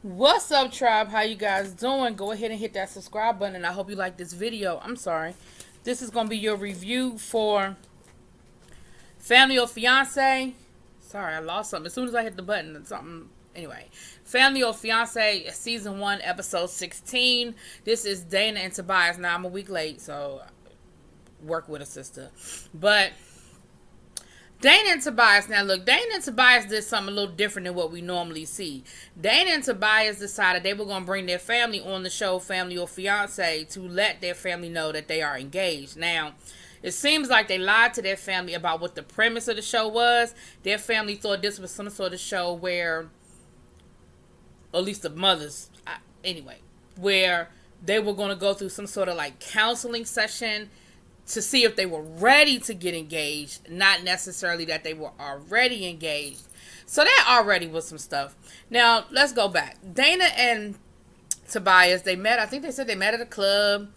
What's up, tribe? How you guys doing? Go ahead and hit that subscribe button, and I hope you like this video. I'm sorry. This is going to be your review for Family or Fiance. Sorry, I lost something. As soon as I hit the button, something... Anyway, Family or Fiance, Season 1, Episode 16. This is Dana and Tobias. Now, I'm a week late, so work with a sister. But... Dana and Tobias, now look, Dana and Tobias did something a little different than what we normally see. Dana and Tobias decided they were going to bring their family on the show Family or Fiance to let their family know that they are engaged. Now, it seems like they lied to their family about what the premise of the show was. Their family thought this was some sort of show where, or at least the mothers, anyway, where they were going to go through some sort of like counseling session to see if they were ready to get engaged, not necessarily that they were already engaged. So that already was some stuff. Now, let's go back. Dana and Tobias, they met, I think they said they met at a club,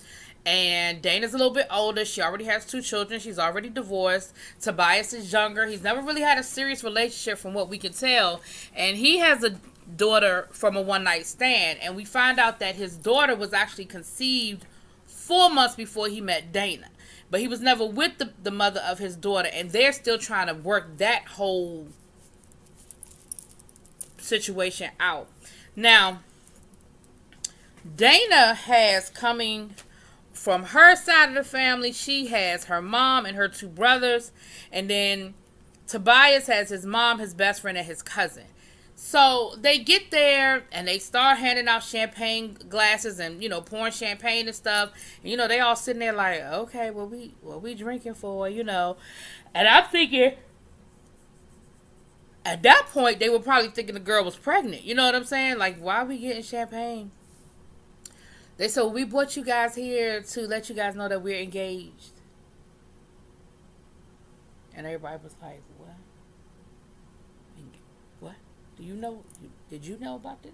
and Dana's a little bit older. She already has 2 children. She's already divorced. Tobias is younger. He's never really had a serious relationship from what we can tell, and he has a daughter from a one-night stand, and we find out that his daughter was actually conceived 4 months before he met Dana. But he was never with the mother of his daughter, and they're still trying to work that whole situation out. Now, Dana has coming from her side of the family, she has her mom and her 2 brothers, and then Tobias has his mom, his best friend, and his cousin. So they get there and they start handing out champagne glasses and, pouring champagne and stuff. And, they all sitting there like, okay, what we drinking for, And I'm thinking, at that point, they were probably thinking the girl was pregnant. You know what I'm saying? Like, why are we getting champagne? They said, well, we brought you guys here to let you guys know that we're engaged. And everybody was like, what? Do you know? Did you know about this?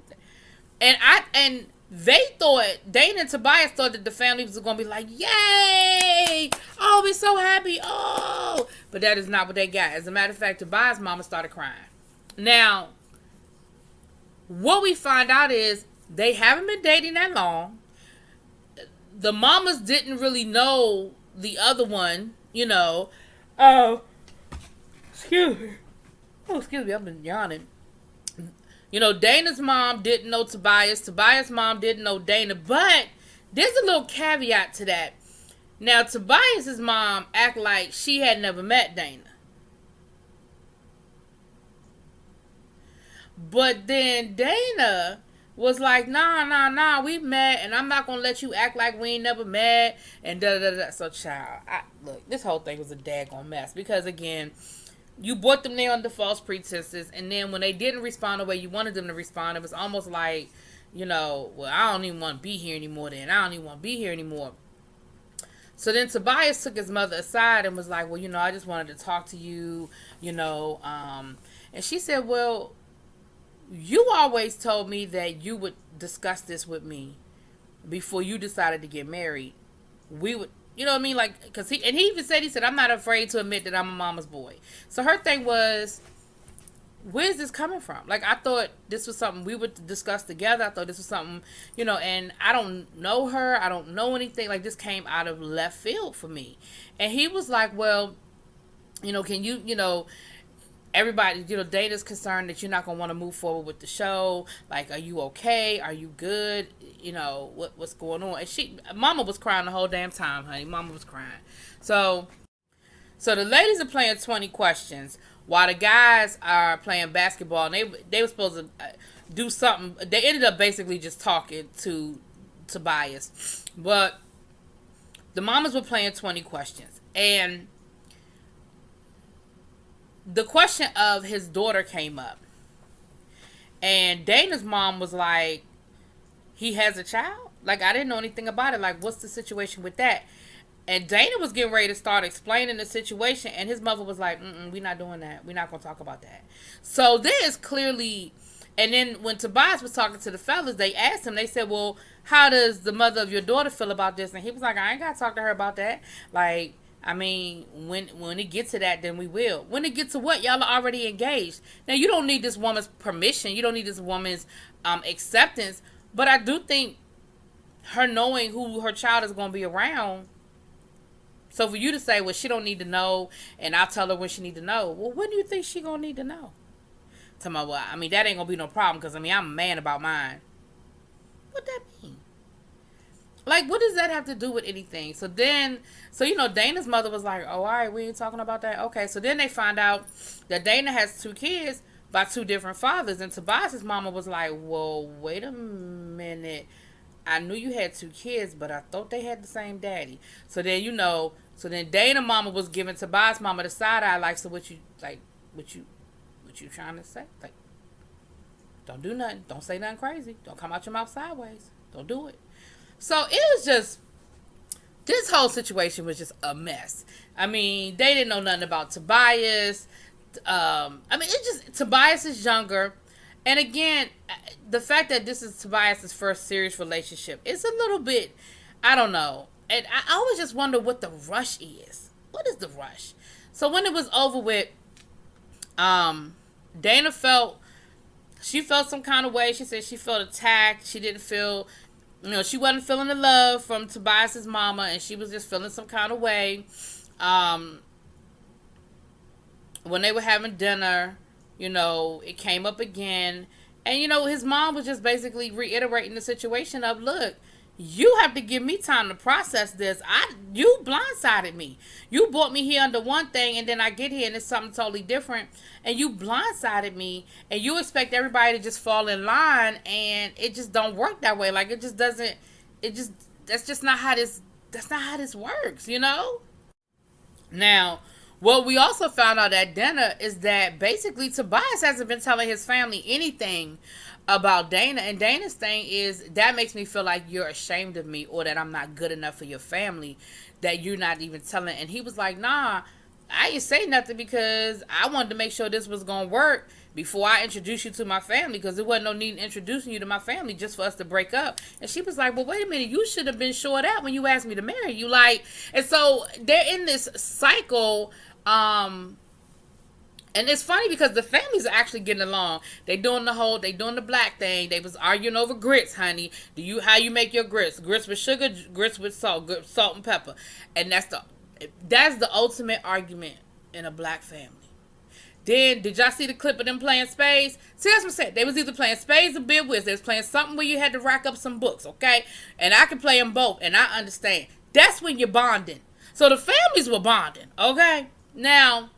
And they thought, Dana and Tobias thought that the family was going to be like, yay! Oh, we're so happy! Oh! But that is not what they got. As a matter of fact, Tobias' mama started crying. Now, what we find out is they haven't been dating that long. The mamas didn't really know the other one, Oh, excuse me. Oh, excuse me, I've been yawning. Dana's mom didn't know Tobias. Tobias' mom didn't know Dana. But there's a little caveat to that. Now, Tobias' mom act like she had never met Dana. But then Dana was like, nah, we met, and I'm not going to let you act like we ain't never met, and da-da-da-da. So, child, look, this whole thing was a daggone mess. Because, again, you brought them there under false pretenses, and then when they didn't respond the way you wanted them to respond, it was almost like, well, I don't even want to be here anymore then. I don't even want to be here anymore. So then Tobias took his mother aside and was like, well, I just wanted to talk to you, and she said, well, you always told me that you would discuss this with me before you decided to get married. We would... You know what I mean? Like, because he even said, I'm not afraid to admit that I'm a mama's boy. So her thing was, where's this coming from? Like, I thought this was something we would discuss together. I thought this was something, and I don't know her. I don't know anything. Like, this came out of left field for me. And he was like, well, can you, everybody, Dana's concerned that you're not going to want to move forward with the show. Like, are you okay? Are you good? What's going on? And Mama was crying the whole damn time, honey. Mama was crying. So the ladies are playing 20 questions while the guys are playing basketball. And they were supposed to do something. They ended up basically just talking to Tobias. But the mamas were playing 20 questions. And the question of his daughter came up. And Dana's mom was like, he has a child? Like, I didn't know anything about it. Like, what's the situation with that? And Dana was getting ready to start explaining the situation. And his mother was like, we're not doing that. We're not going to talk about that. So there is clearly... And then when Tobias was talking to the fellas, they asked him, they said, well, how does the mother of your daughter feel about this? And he was like, I ain't got to talk to her about that. Like, I mean, when it gets to that, then we will. When it gets to what? Y'all are already engaged. Now, you don't need this woman's permission. You don't need this woman's acceptance. But I do think her knowing who her child is going to be around. So for you to say, well, she don't need to know, and I'll tell her when she need to know. Well, when do you think she going to need to know? Tell me, well, I mean, that ain't going to be no problem because, I mean, I'm a man about mine. What that mean? Like, what does that have to do with anything? So Dana's mother was like, oh, all right, we ain't talking about that. Okay, so then they find out that Dana has 2 kids by 2 different fathers. And Tobias's mama was like, well, wait a minute. I knew you had 2 kids, but I thought they had the same daddy. So then, Dana mama was giving Tobias mama the side eye, like, so what you trying to say? Like, don't do nothing. Don't say nothing crazy. Don't come out your mouth sideways. Don't do it. So it was just, this whole situation was just a mess. I mean, they didn't know nothing about Tobias. Tobias is younger. And again, the fact that this is Tobias's first serious relationship, it's a little bit, I don't know. And I always just wonder what the rush is. What is the rush? So when it was over with, Dana felt some kind of way. She said she felt attacked. She didn't feel, she wasn't feeling the love from Tobias's mama, and she was just feeling some kind of way. When they were having dinner, it came up again. And, his mom was just basically reiterating the situation of, look, you have to give me time to process this. You blindsided me. You brought me here under one thing, and then I get here and it's something totally different. And you blindsided me, and you expect everybody to just fall in line, and it just don't work that way. Like, that's just not how this works, Now, what we also found out at dinner is that basically Tobias hasn't been telling his family anything about Dana, and Dana's thing is, that makes me feel like you're ashamed of me, or that I'm not good enough for your family, that you're not even telling. And he was like, nah, I didn't say nothing because I wanted to make sure this was going to work before I introduce you to my family, because there wasn't no need in introducing you to my family just for us to break up. And she was like, well, wait a minute, you should have been sure of that when you asked me to marry you. Like, and so they're in this cycle, and it's funny because the families are actually getting along. They doing the black thing. They was arguing over grits, honey. How you make your grits? Grits with sugar, grits with salt and pepper. And that's the ultimate argument in a black family. Then, did y'all see the clip of them playing spades? See, that's what I said. They was either playing spades or bid whist. They was playing something where you had to rack up some books, okay? And I can play them both, and I understand. That's when you're bonding. So the families were bonding, okay? Now,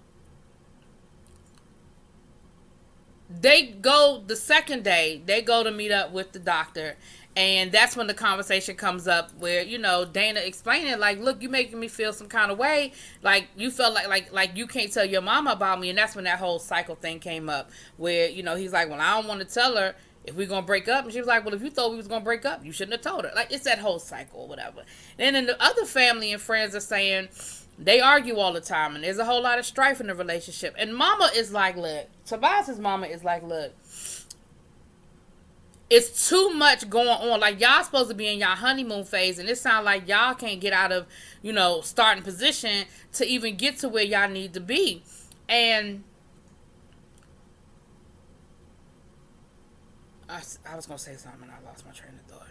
the second day, they go to meet up with the doctor. And that's when the conversation comes up where, Dana explaining, like, look, you making me feel some kind of way. Like, you felt like you can't tell your mama about me. And that's when that whole cycle thing came up where, he's like, well, I don't want to tell her if we're going to break up. And she was like, well, if you thought we was going to break up, you shouldn't have told her. Like, it's that whole cycle or whatever. And then the other family and friends are saying they argue all the time. And there's a whole lot of strife in the relationship. And mama is like, look, Tobias's mama is like, look, it's too much going on. Like, y'all supposed to be in y'all honeymoon phase, and it sounds like y'all can't get out of, starting position to even get to where y'all need to be. And I was going to say something, and I lost my train of thought.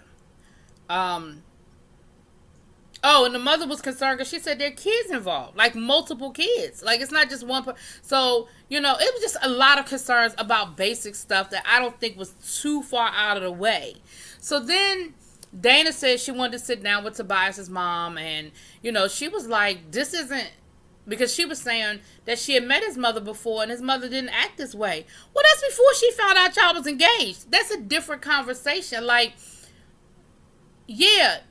And the mother was concerned because she said there are kids involved, like multiple kids. Like, it's not just one. So, it was just a lot of concerns about basic stuff that I don't think was too far out of the way. So then Dana said she wanted to sit down with Tobias's mom. And, she was like, this isn't, because she was saying that she had met his mother before and his mother didn't act this way. Well, that's before she found out y'all was engaged. That's a different conversation. Like, yeah,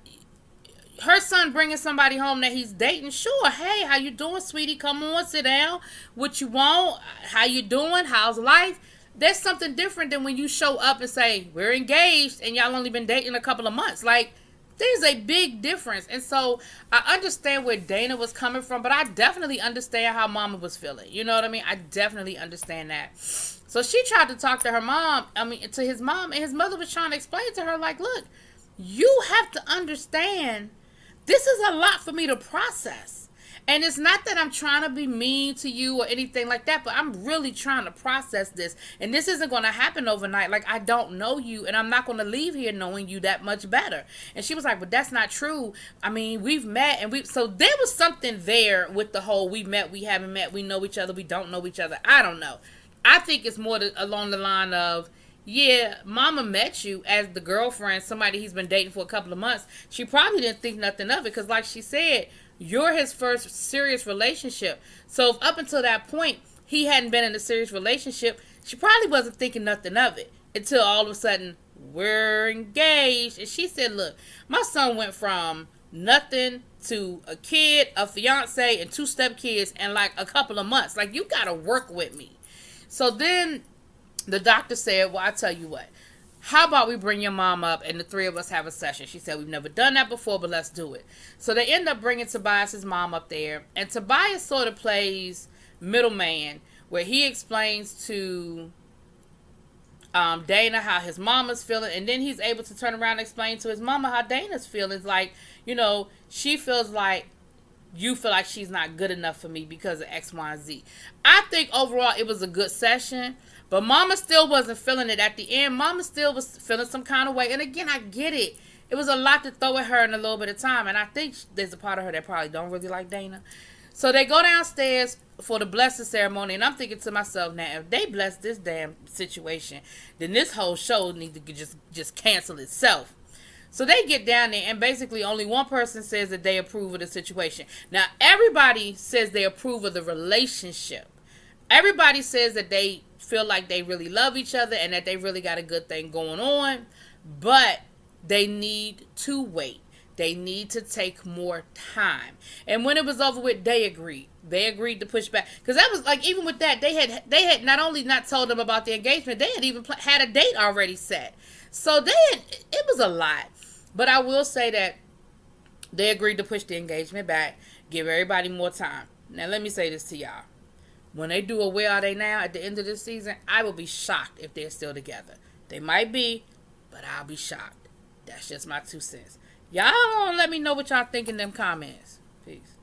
her son bringing somebody home that he's dating, sure. Hey, how you doing, sweetie? Come on, sit down. What you want? How you doing? How's life? There's something different than when you show up and say, we're engaged, and y'all only been dating a couple of months. Like, there's a big difference. And so I understand where Dana was coming from, but I definitely understand how mama was feeling. You know what I mean? I definitely understand that. So she tried to talk to her mom, to his mom, and his mother was trying to explain to her, like, look, you have to understand, this is a lot for me to process. And it's not that I'm trying to be mean to you or anything like that, but I'm really trying to process this. And this isn't going to happen overnight. Like, I don't know you, and I'm not going to leave here knowing you that much better. And she was like, but that's not true. I mean, we've met, and so there was something there with the whole we met, we haven't met, we know each other, we don't know each other. I don't know. I think it's more along the line of, yeah, mama met you as the girlfriend, somebody he's been dating for a couple of months. She probably didn't think nothing of it because, like she said, you're his first serious relationship. So if up until that point he hadn't been in a serious relationship, she probably wasn't thinking nothing of it until all of a sudden we're engaged. And she said, look, my son went from nothing to a kid, a fiance, and 2 stepkids in like a couple of months. Like, you gotta work with me. So then the doctor said, well, I tell you what, how about we bring your mom up and the 3 of us have a session? She said, we've never done that before, but let's do it. So they end up bringing Tobias's mom up there, and Tobias sort of plays middleman, where he explains to Dana how his mama's feeling, and then he's able to turn around and explain to his mama how Dana's feeling. Like, you know, she feels like you feel like she's not good enough for me because of X, Y, and Z. I think overall it was a good session, but mama still wasn't feeling it at the end. Mama still was feeling some kind of way. And again, I get it. It was a lot to throw at her in a little bit of time. And I think there's a part of her that probably don't really like Dana. So they go downstairs for the blessing ceremony. And I'm thinking to myself, now, if they bless this damn situation, then this whole show needs to just cancel itself. So they get down there, and basically only one person says that they approve of the situation. Now, everybody says they approve of the relationship. Everybody says that they feel like they really love each other and that they really got a good thing going on. But they need to wait. They need to take more time. And when it was over with, they agreed. They agreed to push back. Because that was like, even with that, they had not only not told them about the engagement, they had even had a date already set. So it was a lot. But I will say that they agreed to push the engagement back, give everybody more time. Now, let me say this to y'all. When they do a Where Are They Now at the end of this season, I will be shocked if they're still together. They might be, but I'll be shocked. That's just my 2 cents. Y'all let me know what y'all think in them comments. Peace.